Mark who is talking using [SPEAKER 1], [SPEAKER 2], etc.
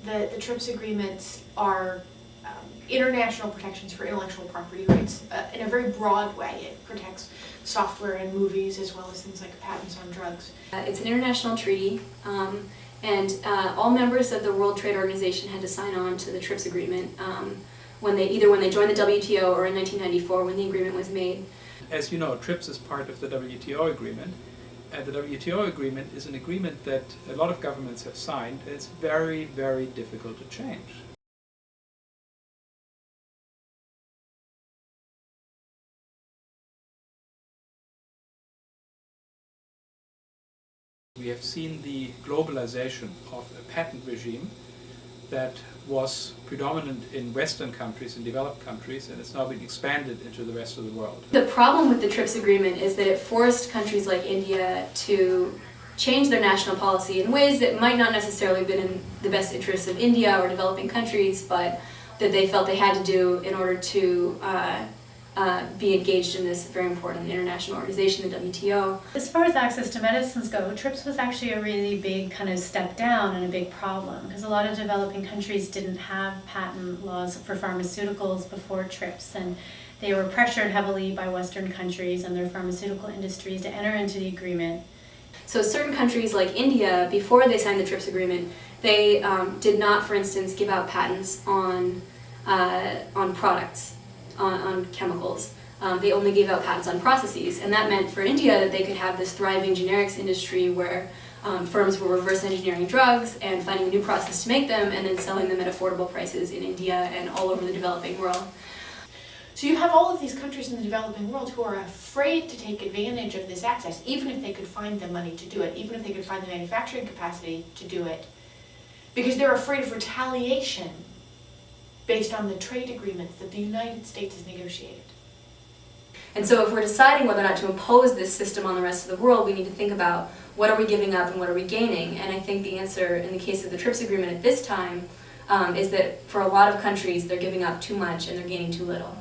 [SPEAKER 1] the TRIPS agreements are international protections for intellectual property rights in a very broad way. It protects software and movies as well as things like patents on drugs.
[SPEAKER 2] It's an international treaty, and all members of the World Trade Organization had to sign on to the TRIPS agreement when they joined the WTO or in 1994 when the agreement was made.
[SPEAKER 3] As you know, TRIPS is part of the WTO agreement. The WTO agreement is an agreement that a lot of governments have signed, and it's very, very difficult to change. We have seen the globalization of a patent regime that was predominant in Western countries, in developed countries, and it's now been expanded into the rest of the world.
[SPEAKER 2] The problem with the TRIPS agreement is that it forced countries like India to change their national policy in ways that might not necessarily have been in the best interests of India or developing countries, but that they felt they had to do in order to be engaged in this very important international organization, the WTO.
[SPEAKER 4] As far as access to medicines go, TRIPS was actually a really big kind of step down and a big problem because a lot of developing countries didn't have patent laws for pharmaceuticals before TRIPS, and they were pressured heavily by Western countries and their pharmaceutical industries to enter into the agreement.
[SPEAKER 2] So certain countries like India, before they signed the TRIPS agreement, they did not, for instance, give out patents on products. On chemicals. They only gave out patents on processes, and that meant for India that they could have this thriving generics industry where firms were reverse engineering drugs and finding a new process to make them and then selling them at affordable prices in India and all over the developing world.
[SPEAKER 1] So you have all of these countries in the developing world who are afraid to take advantage of this access, even if they could find the money to do it, even if they could find the manufacturing capacity to do it, because they're afraid of retaliation based on the trade agreements that the United States has negotiated.
[SPEAKER 2] And so if we're deciding whether or not to impose this system on the rest of the world, we need to think about what are we giving up and what are we gaining. And I think the answer in the case of the TRIPS agreement at this time is that for a lot of countries they're giving up too much and they're gaining too little.